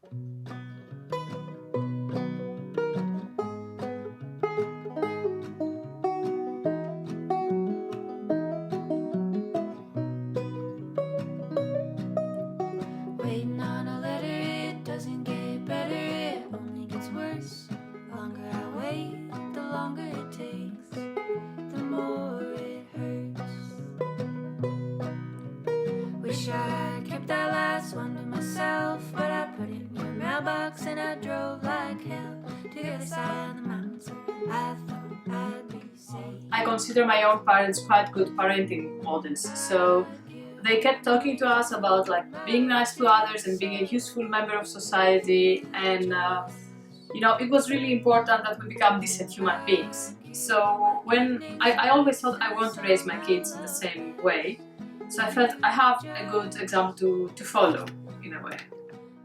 Waiting on a letter, it doesn't get better, it only gets worse. The longer I wait, the longer it takes, the more it hurts. Wish I kept that last one to myself, but I put it in your mailbox and I drove like hell to the other side of the mountains. I thought I'd be safe. I consider my own parents quite good parenting models, so they kept talking to us about like being nice to others and being a useful member of society, and you know, it was really important that we become decent human beings. So when I always thought I want to raise my kids in the same way, so I felt I have a good example to follow in a way.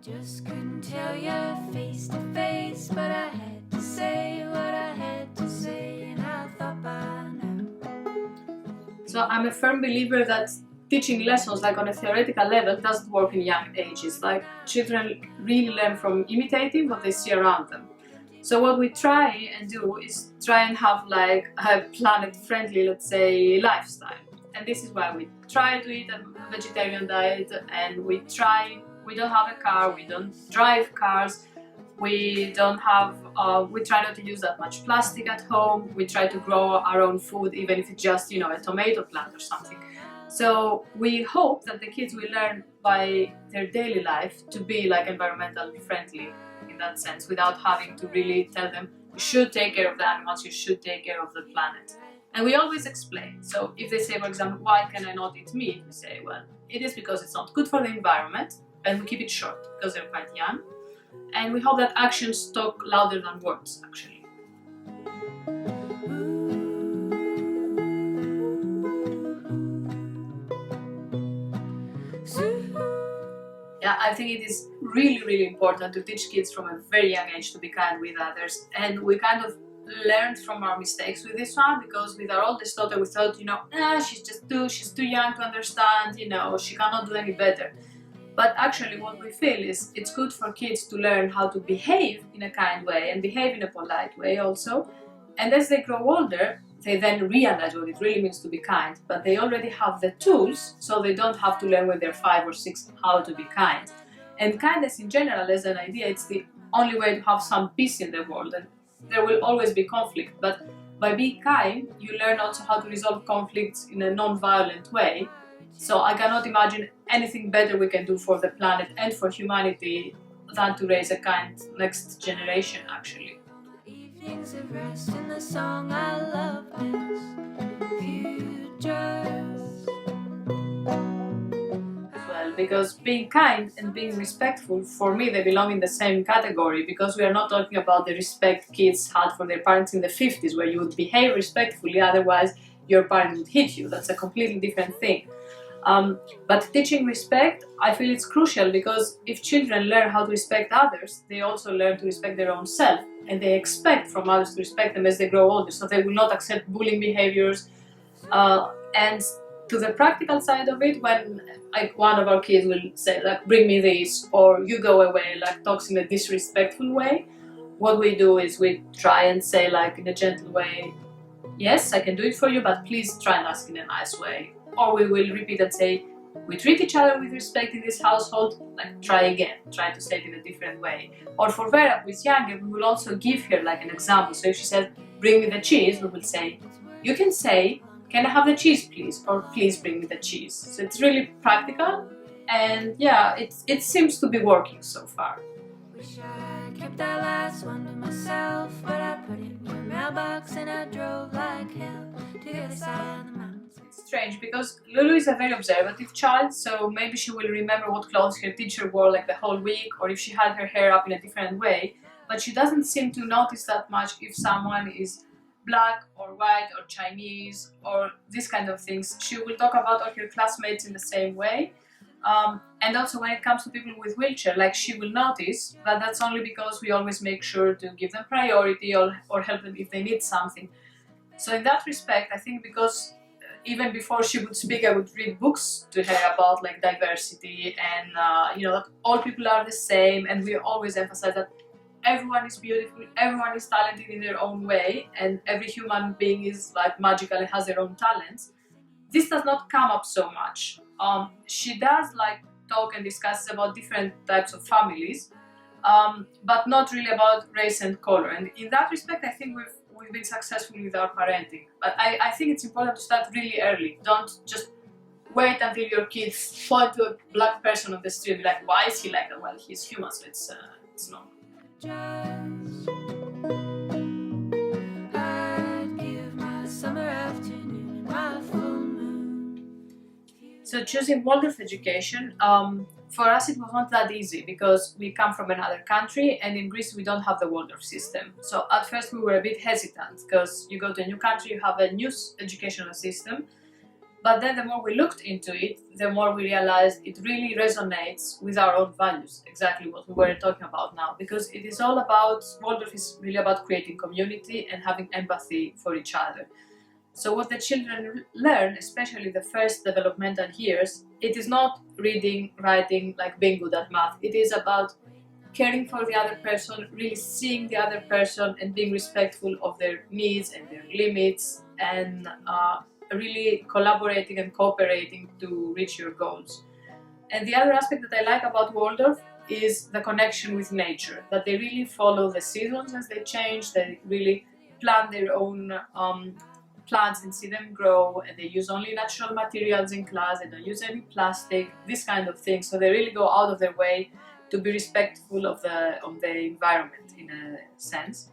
Just couldn't tell you face to face, but I had to say what I had to say, and I thought by now. So I'm a firm believer that teaching lessons like on a theoretical level doesn't work in young ages. Like children really learn from imitating what they see around them. So what we try and do is try and have like a planet-friendly, let's say, lifestyle. And this is why we try to eat a vegetarian diet, and we don't have a car, we don't drive cars, we try not to use that much plastic at home, we try to grow our own food, even if it's just, you know, a tomato plant or something. So we hope that the kids will learn by their daily life to be like environmentally friendly in that sense, without having to really tell them you should take care of the animals, you should take care of the planet. And we always explain. So if they say, for example, why can I not eat meat? We say, well, it is because it's not good for the environment, and we keep it short because they're quite young. And we hope that actions talk louder than words, actually. Yeah, I think it is really important to teach kids from a very young age to be kind with others, and we kind of learned from our mistakes with this one, because with our oldest daughter we thought, you know, she's too young to understand, you know, she cannot do any better. But actually what we feel is it's good for kids to learn how to behave in a kind way and behave in a polite way also, and as they grow older they then realize what it really means to be kind, but they already have the tools, so they don't have to learn when they're 5 or 6 how to be kind. And kindness in general as an idea, it's the only way to have some peace in the world, and there will always be conflict, but by being kind you learn also how to resolve conflicts in a non-violent way. So I cannot imagine anything better we can do for the planet and for humanity than to raise a kind next generation, actually. Evenings of rest in the song I love is futures. Well, because being kind and being respectful, for me they belong in the same category, because we are not talking about the respect kids had for their parents in the 50s, where you would behave respectfully, otherwise your parents would hit you. That's a completely different thing. But teaching respect, I feel it's crucial, because if children learn how to respect others, they also learn to respect their own self, and they expect from others to respect them as they grow older, so they will not accept bullying behaviors. And to the practical side of it, when like one of our kids will say like, bring me this, or you go away, like talks in a disrespectful way, what we do is we try and say like in a gentle way, yes, I can do it for you, but please try and ask in a nice way. Or we will repeat and say, we treat each other with respect in this household, like try again, try to say it in a different way. Or for Vera, who is younger, we will also give her like an example. So if she says, bring me the cheese, we will say, you can say, can I have the cheese please? Or please bring me the cheese. So it's really practical, and yeah, it seems to be working so far. Wish I kept that last one to myself, but I put it in your mailbox and I drove like hell to the other side of the mountains. It's strange because Lulu is a very observative child, so maybe she will remember what clothes her teacher wore like the whole week, or if she had her hair up in a different way, but she doesn't seem to notice that much if someone is black or white or Chinese or this kind of things. She will talk about all her classmates in the same way. And also when it comes to people with wheelchair, like she will notice, but that's only because we always make sure to give them priority or help them if they need something. So in that respect, I think because even before she would speak, I would read books to her about like diversity and that all people are the same, and we always emphasize that everyone is beautiful, everyone is talented in their own way, and every human being is like magical and has their own talents. This does not come up so much. She does like talk and discuss about different types of families, but not really about race and color. And in that respect, I think we've been successful with our parenting. But I think it's important to start really early. Don't just wait until your kids fall to a black person on the street and be like, why is he like that? Well, he's human, so it's normal. Just I'd give my summer afternoon and my full moon. So choosing Waldorf education, for us it was not that easy because we come from another country, and in Greece we don't have the Waldorf system. So at first we were a bit hesitant because you go to a new country, you have a new educational system. But then the more we looked into it, the more we realized it really resonates with our own values, exactly what we were talking about now, because it is all about, Waldorf is really about creating community and having empathy for each other. So what the children learn, especially the first developmental years, it is not reading, writing, like being good at math. It is about caring for the other person, really seeing the other person and being respectful of their needs and their limits, and really collaborating and cooperating to reach your goals. And the other aspect that I like about Waldorf is the connection with nature, that they really follow the seasons as they change, they really plant their own plants and see them grow, and they use only natural materials in class, they don't use any plastic, this kind of thing. So they really go out of their way to be respectful of the environment in a sense.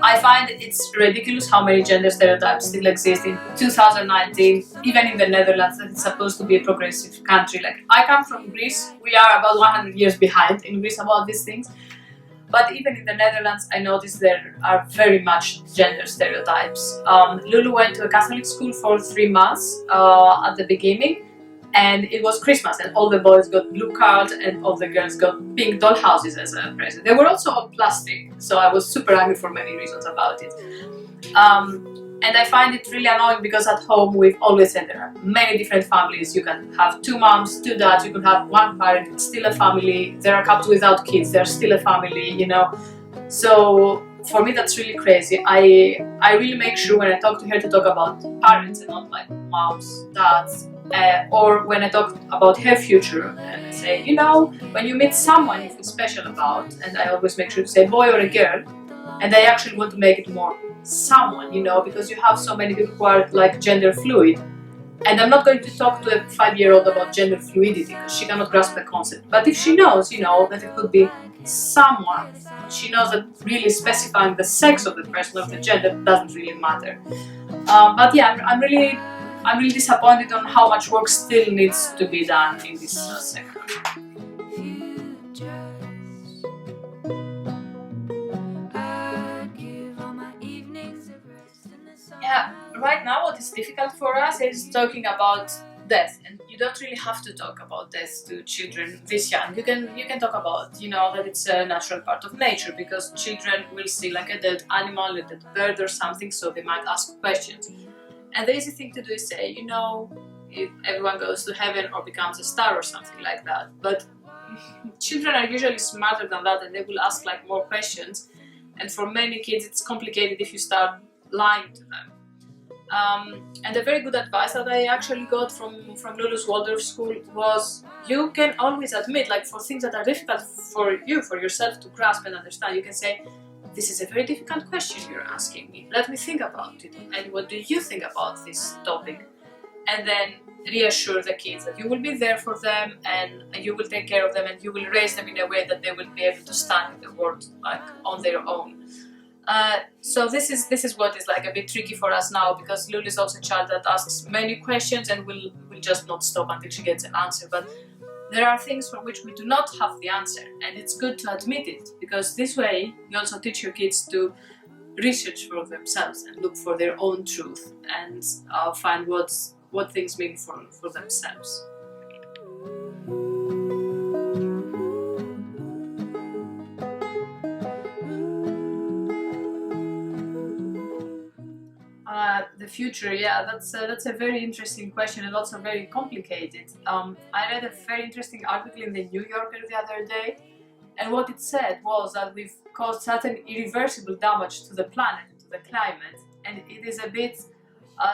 I find it's ridiculous how many gender stereotypes still exist in 2019, even in the Netherlands, that it's supposed to be a progressive country. Like, I come from Greece, we are about 100 years behind in Greece about these things. But even in the Netherlands, I noticed there are very much gender stereotypes. Lulu went to a Catholic school for 3 months at the beginning, and it was Christmas, and all the boys got blue cards and all the girls got pink doll houses as a present. They were also all plastic, so I was super angry for many reasons about it. And I find it really annoying because at home we've always said there are many different families. You can have 2 moms, 2 dads, you can have 1 parent, it's still a family. There are couples without kids, they're still a family, you know. So for me that's really crazy. I really make sure when I talk to her to talk about parents and not like moms, dads, or when I talk about her future and I say, you know, when you meet someone you feel special about, and I always make sure to say boy or a girl, and I actually want to make it more someone, you know, because you have so many people who are like gender fluid, and I'm not going to talk to a 5-year-old about gender fluidity because she cannot grasp the concept. But if she knows, you know, that it could be someone, she knows that really specifying the sex of the person, of the gender, doesn't really matter. But yeah, I'm really disappointed on how much work still needs to be done in this sector. Yeah, right now what is difficult for us is talking about death, and you don't really have to talk about death to children this young. You can talk about, you know, that it's a natural part of nature, because children will see like a dead animal, a dead bird or something, so they might ask questions. And the easy thing to do is say, you know, if everyone goes to heaven or becomes a star or something like that. But children are usually smarter than that, and they will ask like more questions. And for many kids it's complicated if you start lying to them. And a very good advice that I actually got from Lulu's Waldorf school was, you can always admit, like for things that are difficult for you, for yourself to grasp and understand, you can say, this is a very difficult question you're asking me, let me think about it, and what do you think about this topic? And then reassure the kids that you will be there for them, and you will take care of them, and you will raise them in a way that they will be able to stand in the world like on their own. So this is what is like a bit tricky for us now, because Lulu is also a child that asks many questions and will just not stop until she gets an answer. But there are things for which we do not have the answer, and it's good to admit it, because this way you also teach your kids to research for themselves and look for their own truth and find what things mean for themselves. The future, that's a very interesting question and also very complicated. I read a very interesting article in the New Yorker the other day, and what it said was that we've caused certain irreversible damage to the planet, to the climate, and it is a bit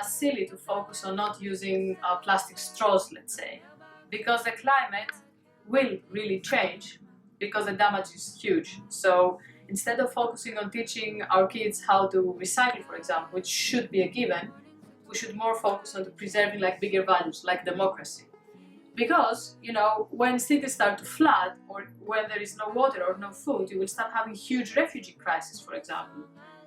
silly to focus on not using plastic straws, let's say, because the climate will really change because the damage is huge. So instead of focusing on teaching our kids how to recycle, for example, which should be a given, we should more focus on preserving like bigger values like democracy. Because, you know, when cities start to flood or when there is no water or no food, you will start having huge refugee crises, for example.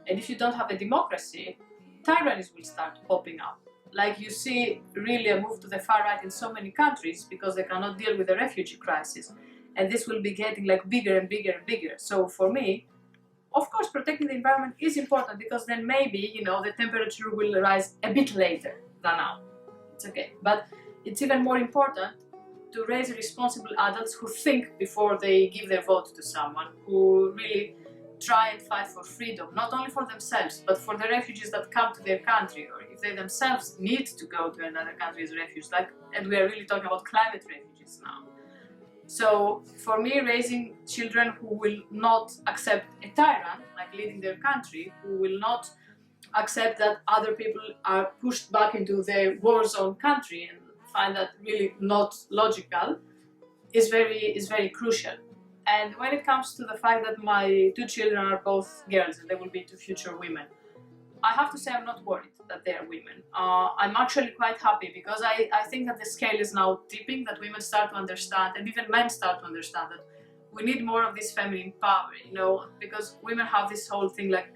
And if you don't have a democracy, tyrannies will start popping up. Like you see really a move to the far right in so many countries because they cannot deal with the refugee crisis. And this will be getting like bigger and bigger and bigger. So for me, of course, protecting the environment is important because then maybe, you know, the temperature will rise a bit later than now. It's okay. But it's even more important to raise responsible adults who think before they give their vote to someone, who really try and fight for freedom, not only for themselves, but for the refugees that come to their country, or if they themselves need to go to another country as refugees, and we are really talking about climate refugees now. So for me, raising children who will not accept a tyrant, like leading their country, who will not accept that other people are pushed back into their war zone country and find that really not logical, is very crucial. And when it comes to the fact that my two children are both girls and they will be two future women, I have to say I'm not worried that they are women. I'm actually quite happy because I think that the scale is now tipping, that women start to understand, and even men start to understand that we need more of this feminine power, you know, because women have this whole thing like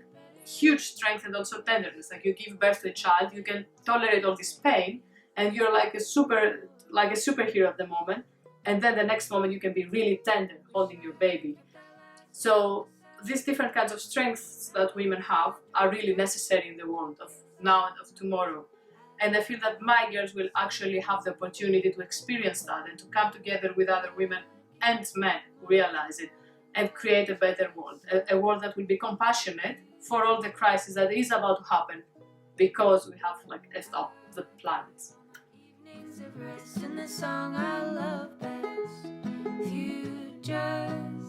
huge strength and also tenderness. Like you give birth to a child, you can tolerate all this pain, and you're like a superhero at the moment, and then the next moment you can be really tender holding your baby. So these different kinds of strengths that women have are really necessary in the world of now and of tomorrow. And I feel that my girls will actually have the opportunity to experience that and to come together with other women and men who realize it and create a better world, a world that will be compassionate for all the crisis that is about to happen because we have like effed up the planet. Evenings of rest and the song I love best, futures.